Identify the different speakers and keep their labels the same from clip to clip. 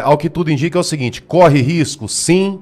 Speaker 1: Ao que tudo indica é o seguinte, corre risco? Sim.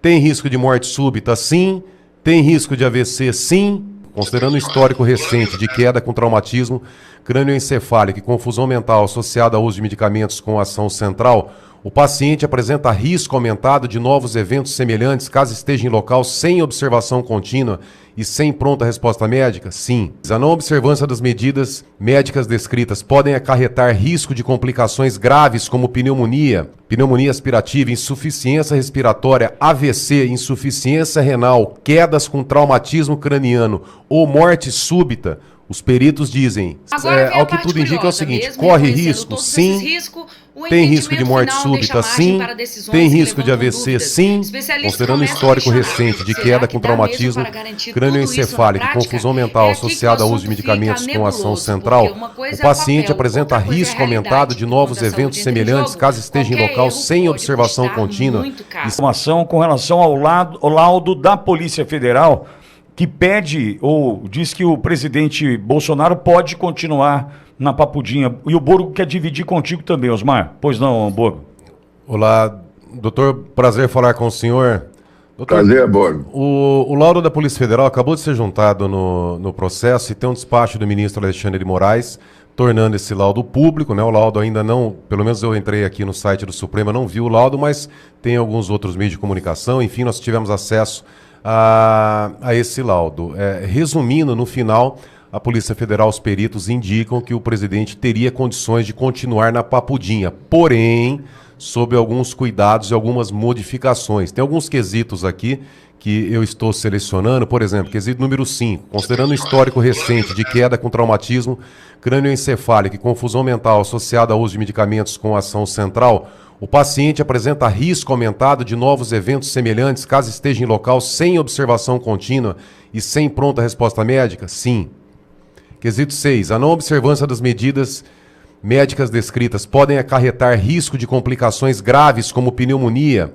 Speaker 1: Tem risco de morte súbita? Sim. Tem risco de AVC? Sim. Considerando o histórico recente de queda com traumatismo crânioencefálico e confusão mental associada ao uso de medicamentos com ação central, o paciente apresenta risco aumentado de novos eventos semelhantes caso esteja em local sem observação contínua e sem pronta resposta médica? Sim. A não observância das medidas médicas descritas podem acarretar risco de complicações graves como pneumonia, pneumonia aspirativa, insuficiência respiratória, AVC, insuficiência renal, quedas com traumatismo craniano ou morte súbita. Os peritos dizem, ao que tudo indica é o seguinte, corre risco? Sim. Tem risco de morte súbita? Sim. Tem risco de AVC? Sim. Considerando o histórico recente de queda com traumatismo crânioencefálico e confusão mental associada ao uso de medicamentos com ação central, o paciente apresenta risco aumentado de novos eventos semelhantes caso esteja em local sem observação contínua.
Speaker 2: Informação com relação ao laudo da Polícia Federal, que pede ou diz que o presidente Bolsonaro pode continuar na Papudinha. E o Borgo quer dividir contigo também, Osmar. Pois não, Borgo?
Speaker 1: Olá, doutor, prazer falar com o senhor. Doutor,
Speaker 3: prazer, Borgo.
Speaker 1: O laudo da Polícia Federal acabou de ser juntado no processo e tem um despacho do ministro Alexandre de Moraes tornando esse laudo público, né? O laudo ainda não, pelo menos eu entrei aqui no site do Supremo, não vi o laudo, mas tem alguns outros meios de comunicação, enfim, nós tivemos acesso a esse laudo. Resumindo, no final, a Polícia Federal, os peritos indicam que o presidente teria condições de continuar na Papudinha, porém, sob alguns cuidados e algumas modificações. Tem alguns quesitos aqui que eu estou selecionando, por exemplo, quesito número 5, considerando o histórico recente de queda com traumatismo crânioencefálico e confusão mental associada ao uso de medicamentos com ação central, o paciente apresenta risco aumentado de novos eventos semelhantes caso esteja em local sem observação contínua e sem pronta resposta médica? Sim. Quesito 6. A não observância das medidas médicas descritas podem acarretar risco de complicações graves como pneumonia,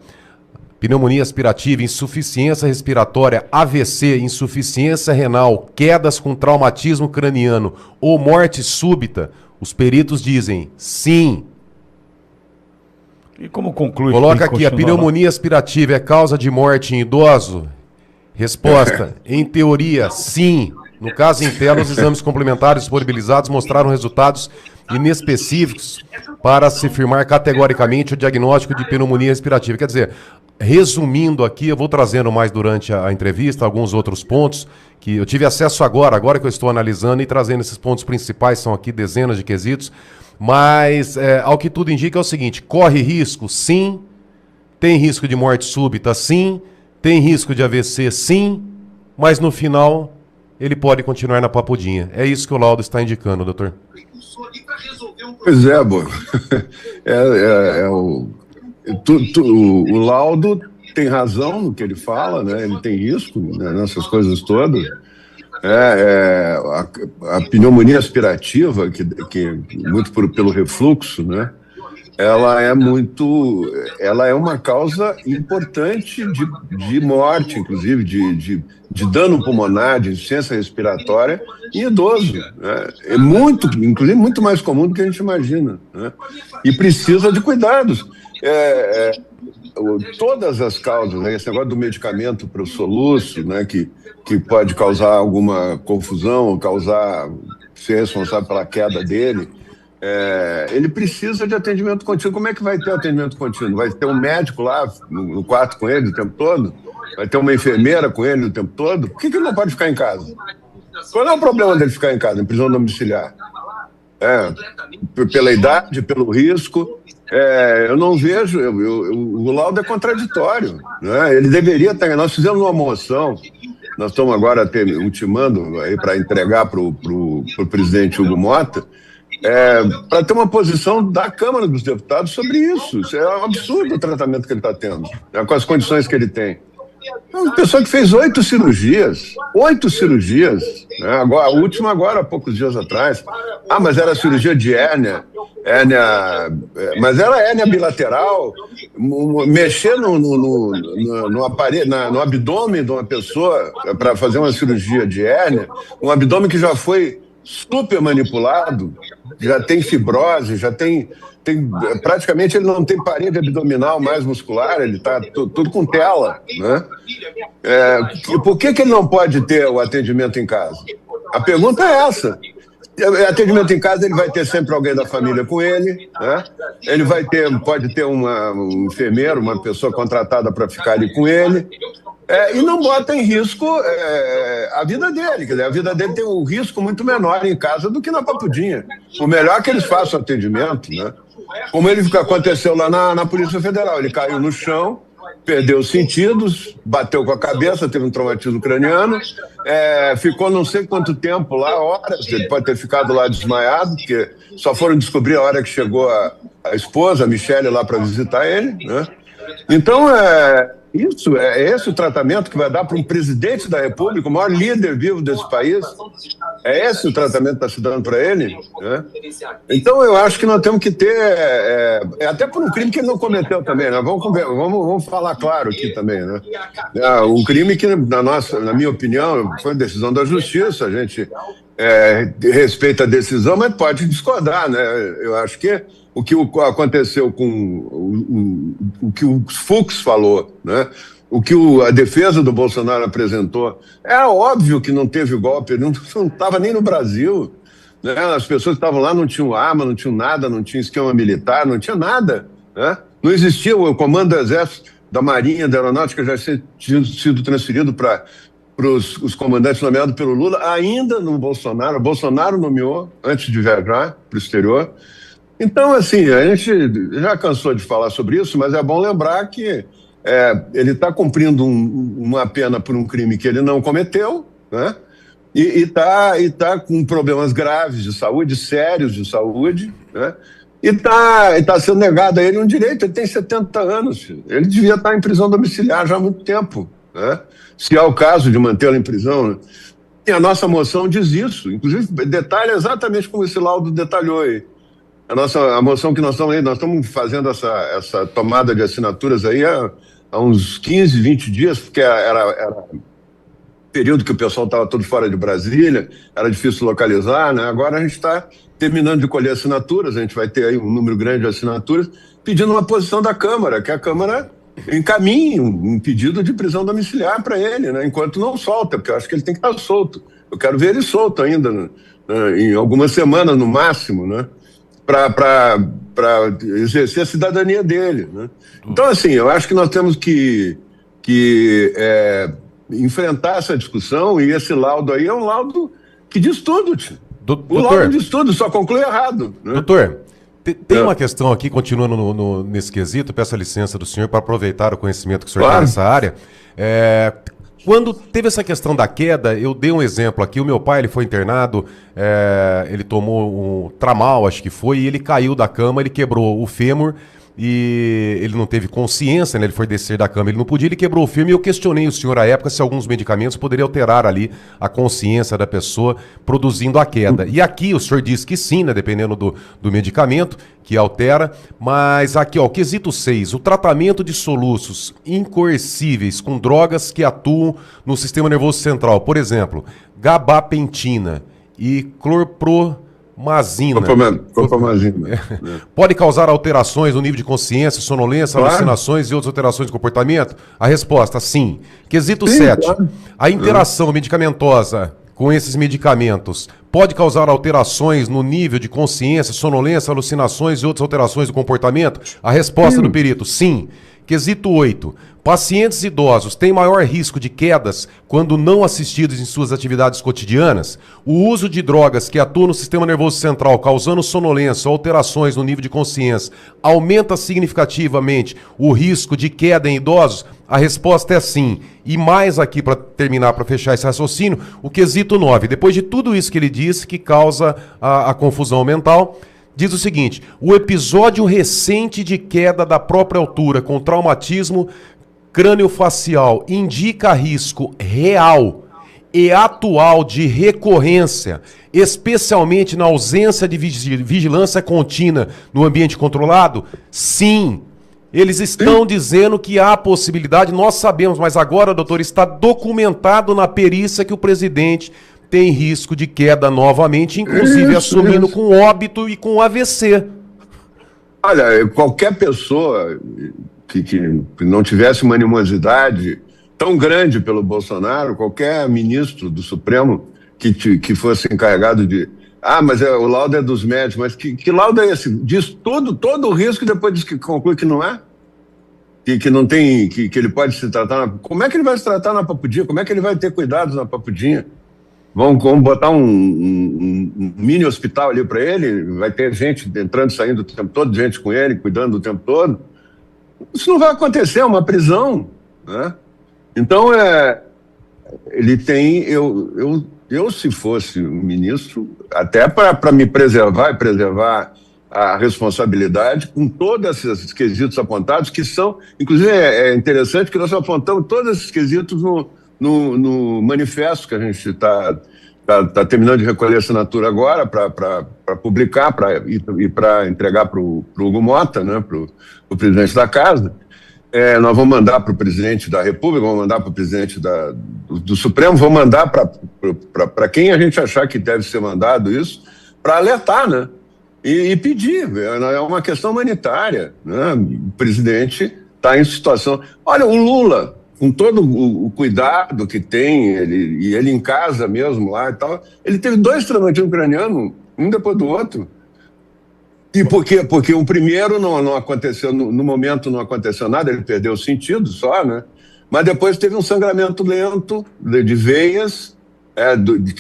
Speaker 1: pneumonia aspirativa, insuficiência respiratória, AVC, insuficiência renal, quedas com traumatismo craniano ou morte súbita? Os peritos dizem sim.
Speaker 2: E como conclui?
Speaker 1: Coloca aqui, a pneumonia aspirativa é causa de morte em idoso? Resposta, em teoria, sim. No caso interno, os exames complementares disponibilizados mostraram resultados inespecíficos para se firmar categoricamente o diagnóstico de pneumonia respirativa. Quer dizer, resumindo aqui, eu vou trazendo mais durante a entrevista alguns outros pontos que eu tive acesso agora que eu estou analisando e trazendo esses pontos principais, são aqui dezenas de quesitos. Mas, ao que tudo indica é o seguinte, corre risco? Sim. Tem risco de morte súbita? Sim. Tem risco de AVC? Sim. Mas no final, ele pode continuar na Papudinha. É isso que o laudo está indicando, doutor.
Speaker 3: Pois é, Borgo. O laudo tem razão no que ele fala, né? Ele tem risco, né, nessas coisas todas. A pneumonia aspirativa, que muito pelo refluxo, né? Ela é uma causa importante de morte, inclusive, de dano pulmonar, de insuficiência respiratória em idoso, né? Inclusive, muito mais comum do que a gente imagina, né? E precisa de cuidados. Todas as causas, né? Esse negócio do medicamento para o soluço, né? Que pode causar alguma confusão, ser responsável pela queda dele, ele precisa de atendimento contínuo. Como é que vai ter atendimento contínuo? Vai ter um médico lá no quarto com ele o tempo todo? Vai ter uma enfermeira com ele o tempo todo? Por que ele não pode ficar em casa? Qual é o problema dele ficar em casa, em prisão domiciliar? Pela idade, pelo risco. Eu não vejo, o laudo é contraditório, né? Ele deveria estar. Nós fizemos uma moção, nós estamos agora ultimando para entregar para o presidente Hugo Mota, para ter uma posição da Câmara dos Deputados sobre isso. Isso é um absurdo o tratamento que ele está tendo, né, com as condições que ele tem. É uma pessoa que fez 8 cirurgias, né? Agora, a última agora, há poucos dias atrás. Mas era cirurgia de hérnia, mas era hérnia bilateral, mexer no aparelho, no abdômen de uma pessoa para fazer uma cirurgia de hérnia, um abdômen que já foi super manipulado, já tem fibrose, praticamente ele não tem parede abdominal mais muscular, ele está tudo com tela, né? Por que ele não pode ter o atendimento em casa? A pergunta é essa. Atendimento em casa, ele vai ter sempre alguém da família com ele, né? Ele pode ter um enfermeiro, uma pessoa contratada para ficar ali com ele, e não bota em risco a vida dele. Quer dizer, a vida dele tem um risco muito menor em casa do que na Papudinha. O melhor é que eles façam atendimento, né? Como aconteceu lá na Polícia Federal. Ele caiu no chão, perdeu os sentidos, bateu com a cabeça, teve um traumatismo craniano, ficou não sei quanto tempo lá, horas, ele pode ter ficado lá desmaiado, porque só foram descobrir a hora que chegou a esposa, a Michele, lá para visitar ele, né? Então, esse o tratamento que vai dar para um presidente da República, o maior líder vivo desse país. É esse o tratamento que está se dando para ele, né? Então, eu acho que nós temos que ter, até por um crime que ele não cometeu também, né? Vamos falar claro aqui também, né? Um crime que, na minha opinião, foi decisão da Justiça, a gente respeita a decisão, mas pode discordar, né? Eu acho que o que aconteceu com o que o Fux falou, né? O que a defesa do Bolsonaro apresentou, é óbvio que não teve golpe, não estava nem no Brasil, né? As pessoas que estavam lá não tinham arma, não tinham nada, não tinha esquema militar, não tinha nada, né? Não existia o comando do Exército, da Marinha, da Aeronáutica, já tinha sido transferido para os comandantes nomeados pelo Lula, ainda no Bolsonaro. O Bolsonaro nomeou antes de viajar para o exterior. Então, assim, a gente já cansou de falar sobre isso, mas é bom lembrar que ele está cumprindo uma pena por um crime que ele não cometeu, né? E tá com problemas graves de saúde, sérios de saúde, né? E tá sendo negado a ele um direito. Ele tem 70 anos, filho. Ele devia estar em prisão domiciliar já há muito tempo, né? Se há o caso de mantê-lo em prisão, né? E a nossa moção diz isso, inclusive detalha exatamente como esse laudo detalhou aí. A moção que nós estamos fazendo essa tomada de assinaturas aí há uns 15, 20 dias, porque era período que o pessoal estava todo fora de Brasília, era difícil localizar, né? Agora a gente está terminando de colher assinaturas, a gente vai ter aí um número grande de assinaturas, pedindo uma posição da Câmara, que a Câmara encaminhe um pedido de prisão domiciliar para ele, né? Enquanto não solta, porque eu acho que ele tem que estar solto. Eu quero ver ele solto ainda, né? Em algumas semanas no máximo, né? Para exercer a cidadania dele, né? Então, assim, eu acho que nós temos que enfrentar essa discussão, e esse laudo aí é um laudo que diz tudo, tio. O laudo diz tudo, só conclui errado, né?
Speaker 1: Doutor, tem uma questão aqui, continuando nesse quesito, peço a licença do senhor para aproveitar o conhecimento que o senhor tem nessa área. Quando teve essa questão da queda, eu dei um exemplo aqui, o meu pai ele foi internado, ele tomou um tramal, acho que foi, e ele caiu da cama, ele quebrou o fêmur, e ele não teve consciência, né? Ele foi descer da cama, ele não podia, ele quebrou o fêmur, e eu questionei o senhor à época se alguns medicamentos poderiam alterar ali a consciência da pessoa, produzindo a queda. E aqui o senhor disse que sim, né? Dependendo do medicamento, que altera, mas aqui, ó, o quesito 6, o tratamento de soluços incoercíveis com drogas que atuam no sistema nervoso central, por exemplo, gabapentina e clorpromazina. Pode causar alterações no nível de consciência, sonolência, alucinações e outras alterações de comportamento? A resposta, sim. Quesito 7. Claro. A interação medicamentosa com esses medicamentos pode causar alterações no nível de consciência, sonolência, alucinações e outras alterações do comportamento? A resposta do perito, sim. Quesito 8. Pacientes idosos têm maior risco de quedas quando não assistidos em suas atividades cotidianas? O uso de drogas que atuam no sistema nervoso central, causando sonolência ou alterações no nível de consciência, aumenta significativamente o risco de queda em idosos? A resposta é sim. E mais aqui, para terminar, para fechar esse raciocínio, o quesito 9. Depois de tudo isso que ele disse, que causa a confusão mental, diz o seguinte: o episódio recente de queda da própria altura com traumatismo crâniofacial indica risco real e atual de recorrência, especialmente na ausência de vigilância contínua no ambiente controlado? Sim. Eles estão dizendo que há possibilidade, nós sabemos, mas agora, doutor, está documentado na perícia que o presidente tem risco de queda novamente, inclusive assumindo com óbito e com AVC.
Speaker 3: Olha, qualquer pessoa que não tivesse uma animosidade tão grande pelo Bolsonaro, qualquer ministro do Supremo que fosse encarregado de... mas o laudo é dos médicos, mas que laudo é esse? Diz todo o risco e depois diz que conclui que não é? Que não tem, que ele pode se tratar... Como é que ele vai se tratar na Papudinha? Como é que ele vai ter cuidados na Papudinha? Vamos botar um mini hospital ali para ele? Vai ter gente entrando e saindo o tempo todo, gente com ele, cuidando o tempo todo? Isso não vai acontecer, é uma prisão, né? Então, ele tem... Eu, se fosse um ministro, até para me preservar e preservar a responsabilidade, com todos esses quesitos apontados, que são... Inclusive, é interessante que nós apontamos todos esses quesitos no manifesto que a gente está terminando de recolher assinatura agora para publicar e para entregar para o Hugo Mota, né, para o presidente da casa. Nós vamos mandar para o presidente da República, vamos mandar para o presidente do Supremo, vamos mandar para quem a gente achar que deve ser mandado isso, para alertar, né? E pedir. É uma questão humanitária, né? O presidente está em situação... Olha, o Lula, com todo o cuidado que tem, ele em casa mesmo lá e tal, ele teve 2 traumatismos cranianos, um depois do outro. E por quê? Porque o primeiro não aconteceu, no momento não aconteceu nada, ele perdeu o sentido só, né? Mas depois teve um sangramento lento de veias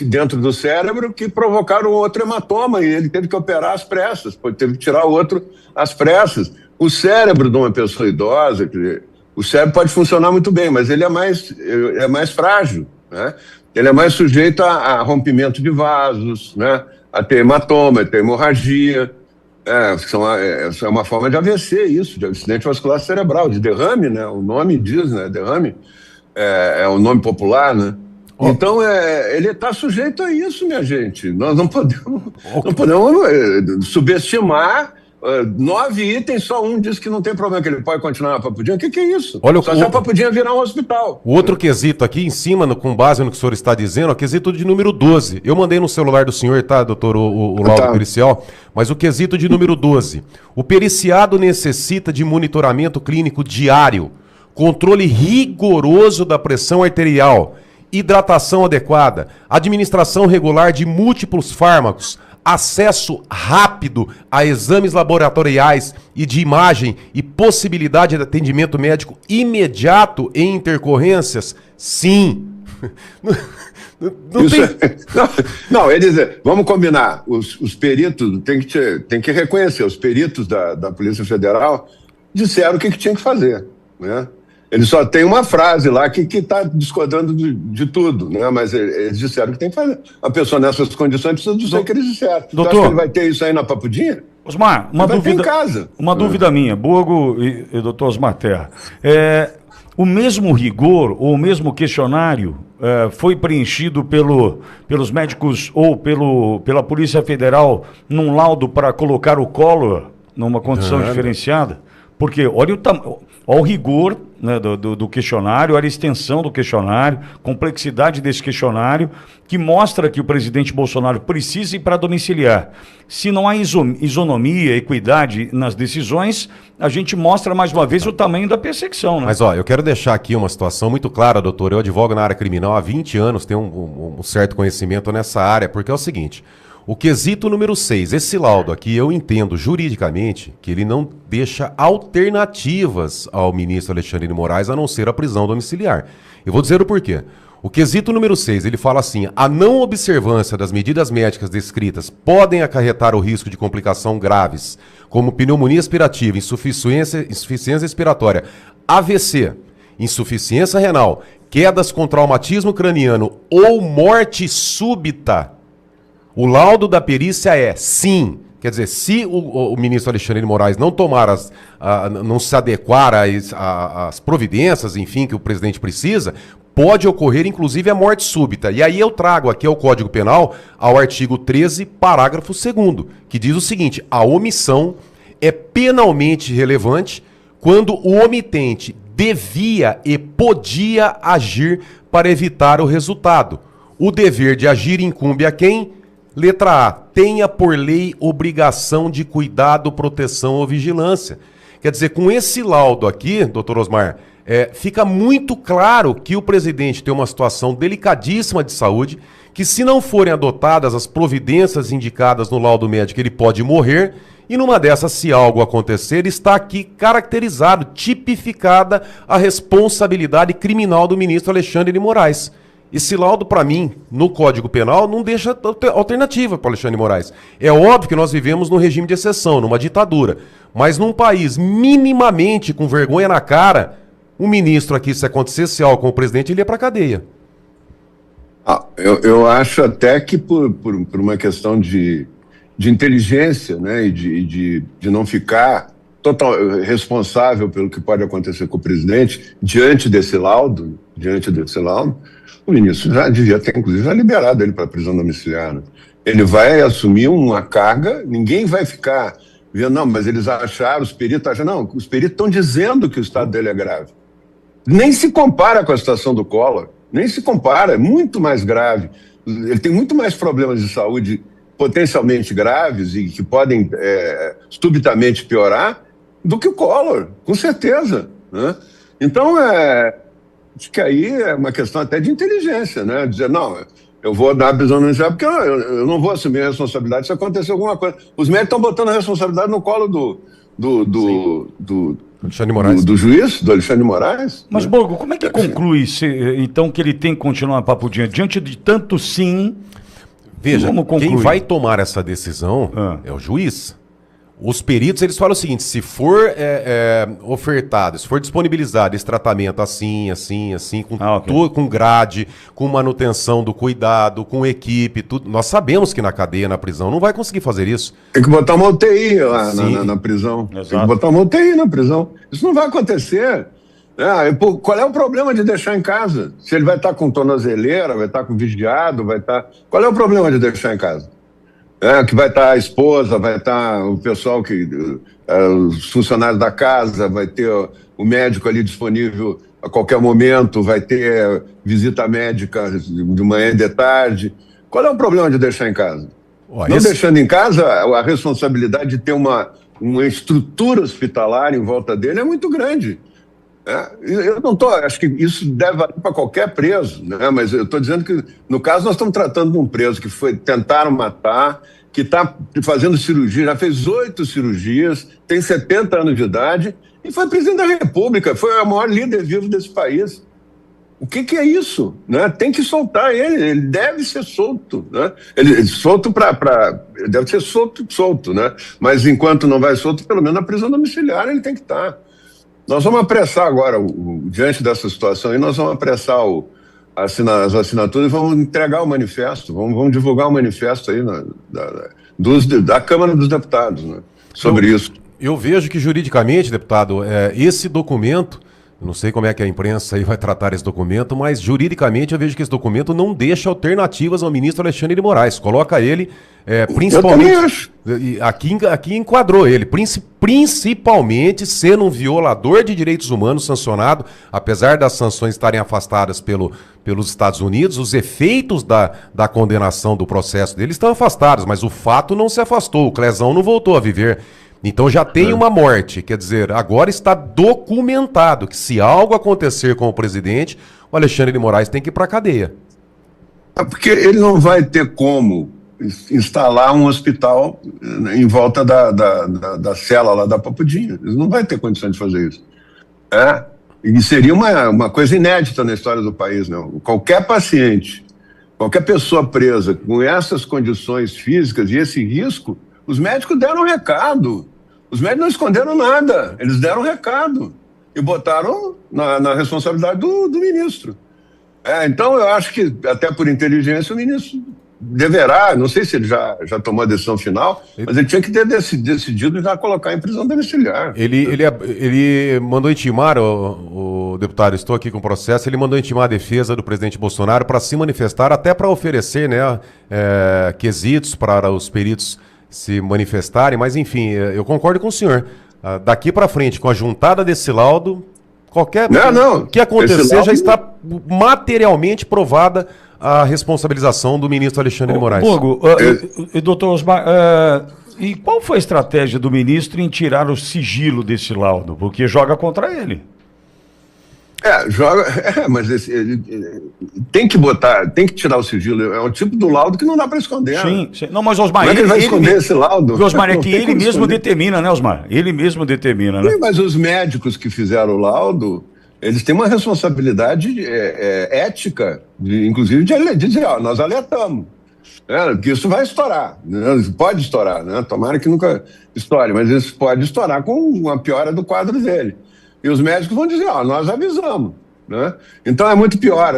Speaker 3: dentro do cérebro que provocaram outro hematoma e ele teve que operar às pressas, teve que tirar o outro às pressas. O cérebro de uma pessoa idosa, quer dizer, o cérebro pode funcionar muito bem, mas ele é mais frágil, né? Ele é mais sujeito a rompimento de vasos, né? A ter hematoma, a ter hemorragia. É uma forma de AVC, isso, de acidente vascular cerebral, de derrame, né? O nome diz, né? Derrame é o nome popular, né? Então, ele está sujeito a isso, minha gente. Nós não podemos subestimar 9 itens, só um diz que não tem problema, que ele pode continuar na Papudinha. O que é isso?
Speaker 1: Olha,
Speaker 3: só se a Papudinha virar um hospital.
Speaker 1: O outro quesito aqui, em cima, com base no que o senhor está dizendo, quesito de número 12. Eu mandei no celular do senhor, tá, doutor, o laudo pericial, mas o quesito de número 12. O periciado necessita de monitoramento clínico diário, controle rigoroso da pressão arterial, hidratação adequada, administração regular de múltiplos fármacos, acesso rápido a exames laboratoriais e de imagem e possibilidade de atendimento médico imediato em intercorrências? Sim.
Speaker 3: Não, eles, vamos combinar, os peritos, tem que reconhecer, os peritos da Polícia Federal disseram o que tinha que fazer, né? Ele só tem uma frase lá que está discordando de tudo, né? Mas eles disseram que tem que fazer. A pessoa nessas condições precisa dizer o que eles disseram.
Speaker 2: Doutor,
Speaker 3: acha que ele vai ter isso aí na Papudinha?
Speaker 2: Osmar, uma dúvida,
Speaker 3: em casa.
Speaker 2: Uma dúvida minha, Borgo e doutor Osmar Terra. O mesmo rigor ou o mesmo questionário foi preenchido pelos médicos ou pela Polícia Federal num laudo para colocar o Collor numa condição diferenciada? Porque olha o rigor, né, do questionário, olha a extensão do questionário, complexidade desse questionário, que mostra que o presidente Bolsonaro precisa ir para domiciliar. Se não há isonomia, equidade nas decisões, a gente mostra mais uma vez o tamanho da perseguição, né?
Speaker 1: Mas eu quero deixar aqui uma situação muito clara, doutor. Eu advogo na área criminal há 20 anos, tenho um certo conhecimento nessa área, porque é o seguinte... O quesito número 6, esse laudo aqui, eu entendo juridicamente que ele não deixa alternativas ao ministro Alexandre de Moraes a não ser a prisão domiciliar. Eu vou dizer o porquê. O quesito número 6, ele fala assim, a não observância das medidas médicas descritas podem acarretar o risco de complicação graves, como pneumonia aspirativa, insuficiência respiratória, AVC, insuficiência renal, quedas com traumatismo craniano ou morte súbita. O laudo da perícia é sim. Quer dizer, se o ministro Alexandre de Moraes não tomar não se adequar às providências, enfim, que o presidente precisa, pode ocorrer, inclusive, a morte súbita. E aí eu trago aqui ao Código Penal, ao artigo 13, parágrafo 2º, que diz o seguinte, a omissão é penalmente relevante quando o omitente devia e podia agir para evitar o resultado. O dever de agir incumbe a quem? Letra A, tenha por lei obrigação de cuidado, proteção ou vigilância. Quer dizer, com esse laudo aqui, doutor Osmar, fica muito claro que o presidente tem uma situação delicadíssima de saúde, que se não forem adotadas as providências indicadas no laudo médico, ele pode morrer, e numa dessas, se algo acontecer, está aqui caracterizado, tipificada a responsabilidade criminal do ministro Alexandre de Moraes. Esse laudo, para mim, no Código Penal, não deixa alternativa para Alexandre de Moraes. É óbvio que nós vivemos num regime de exceção, numa ditadura, mas num país minimamente com vergonha na cara, um ministro aqui, se acontecesse algo com o presidente, ele ia para a cadeia.
Speaker 3: Eu acho até que por uma questão de inteligência, né, e de não ficar responsável pelo que pode acontecer com o presidente diante desse laudo, o ministro já devia ter, inclusive, já liberado ele para a prisão domiciliar. Né? Ele vai assumir uma carga, ninguém vai ficar vendo, não, mas eles acharam, os peritos acharam, não, os peritos estão dizendo que o estado dele é grave. Nem se compara com a situação do Collor, nem se compara, é muito mais grave. Ele tem muito mais problemas de saúde potencialmente graves e que podem subitamente piorar do que o Collor, com certeza. Né? Então, acho que aí é uma questão até de inteligência, né? Dizer, não, eu vou dar a prisão domiciliar porque eu não vou assumir a responsabilidade se acontecer alguma coisa. Os médicos estão botando a responsabilidade no colo do juiz, do Alexandre de Moraes.
Speaker 2: Mas,
Speaker 3: né?
Speaker 2: Borgo, como é que conclui, então, que ele tem que continuar Papudim? Diante de tanto sim...
Speaker 1: Veja, quem vai tomar essa decisão é o juiz. Os peritos, eles falam o seguinte, se for ofertado, se for disponibilizado esse tratamento assim, com grade, com manutenção do cuidado, com equipe, tudo, nós sabemos que na cadeia, na prisão, não vai conseguir fazer isso.
Speaker 3: Tem que botar uma UTI lá na prisão. Exato. Tem que botar uma UTI na prisão. Isso não vai acontecer. Qual é o problema de deixar em casa? Se ele vai estar com tornozeleira, vai estar com vigiado, vai estar... Qual é o problema de deixar em casa? Que vai estar a esposa, vai estar o pessoal, os funcionários da casa, vai ter o médico ali disponível a qualquer momento, vai ter visita médica de manhã e de tarde. Qual é o problema de deixar em casa? Deixando em casa, a responsabilidade de ter uma estrutura hospitalar em volta dele é muito grande. Eu não estou, acho que isso deve valer para qualquer preso, né? Mas eu estou dizendo que, no caso, nós estamos tratando de um preso que tentaram matar, que está fazendo cirurgia, já fez 8 cirurgias, tem 70 anos de idade e foi presidente da República, foi o maior líder vivo desse país. O que é isso? Né? Tem que soltar ele deve ser solto. Né? Ele deve ser solto, né? Mas enquanto não vai solto, pelo menos na prisão domiciliar ele tem que estar. Nós vamos apressar agora, diante dessa situação, nós vamos apressar as assinaturas e vamos entregar o manifesto, vamos divulgar o manifesto aí da Câmara dos Deputados, né, sobre isso.
Speaker 1: Eu vejo que juridicamente, deputado, esse documento, eu não sei como é que a imprensa aí vai tratar esse documento, mas juridicamente eu vejo que esse documento não deixa alternativas ao ministro Alexandre de Moraes. Coloca ele, principalmente... Aqui enquadrou ele, principalmente sendo um violador de direitos humanos sancionado, apesar das sanções estarem afastadas pelos Estados Unidos, os efeitos da condenação do processo dele estão afastados, mas o fato não se afastou, o Clezão não voltou a viver. Então já tem uma morte, quer dizer, agora está documentado que se algo acontecer com o presidente, o Alexandre de Moraes tem que ir para a cadeia.
Speaker 3: Porque ele não vai ter como instalar um hospital em volta da cela lá da Papudinha. Ele não vai ter condição de fazer isso. E seria uma coisa inédita na história do país, né? Qualquer paciente, qualquer pessoa presa com essas condições físicas e esse risco, os médicos deram um recado. Os médicos não esconderam nada. Eles deram um recado. E botaram na responsabilidade do ministro. Então, eu acho que, até por inteligência, o ministro deverá, não sei se ele já tomou a decisão final, mas ele tinha que ter decidido já colocar em prisão domiciliar.
Speaker 1: Ele mandou intimar, o deputado, estou aqui com o processo, ele mandou intimar a defesa do presidente Bolsonaro para se manifestar, até para oferecer quesitos para os peritos se manifestarem, mas enfim, eu concordo com o senhor. Daqui para frente, com a juntada desse laudo, Qualquer
Speaker 3: Não.
Speaker 1: o que acontecer já está materialmente provada a responsabilização do ministro Alexandre de Moraes.
Speaker 2: Borgo, e doutor Osmar, e qual foi a estratégia do ministro em tirar o sigilo desse laudo? Porque joga contra ele.
Speaker 3: Mas ele tem que tirar o sigilo. É um tipo do laudo que não dá para esconder.
Speaker 2: Sim. Não, mas Osmar,
Speaker 3: como é que ele vai esconder esse laudo?
Speaker 2: Porque, Osmar, é que ele mesmo determina, né, Osmar? Ele mesmo determina, né?
Speaker 3: Sim, mas os médicos que fizeram o laudo, eles têm uma responsabilidade ética, inclusive de dizer, nós alertamos. Que isso vai estourar, né? Pode estourar, né? Tomara que nunca estoure, mas isso pode estourar com uma piora do quadro dele. E os médicos vão dizer, nós avisamos, né? Então é muito pior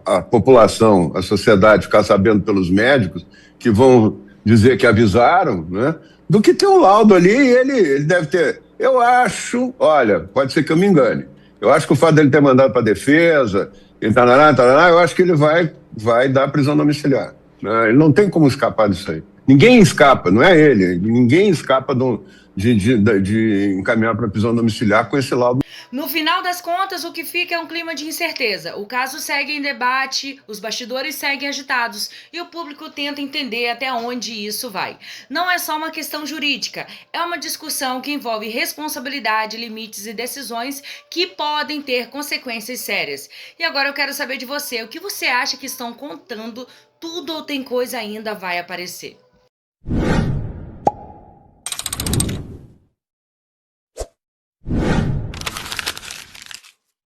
Speaker 3: a população, a sociedade ficar sabendo pelos médicos que vão dizer que avisaram, né? Do que ter um laudo ali e ele deve ter... Eu acho, olha, pode ser que eu me engane, eu acho que o fato dele ter mandado para a defesa, e eu acho que ele vai dar prisão domiciliar. Né? Ele não tem como escapar disso aí. Ninguém escapa, não é ele, ninguém escapa de encaminhar para prisão domiciliar com esse laudo.
Speaker 4: No final das contas, o que fica é um clima de incerteza. O caso segue em debate, os bastidores seguem agitados e o público tenta entender até onde isso vai. Não é só uma questão jurídica, é uma discussão que envolve responsabilidade, limites e decisões que podem ter consequências sérias. E agora eu quero saber de você, o que você acha que estão contando? Tudo ou tem coisa ainda vai aparecer?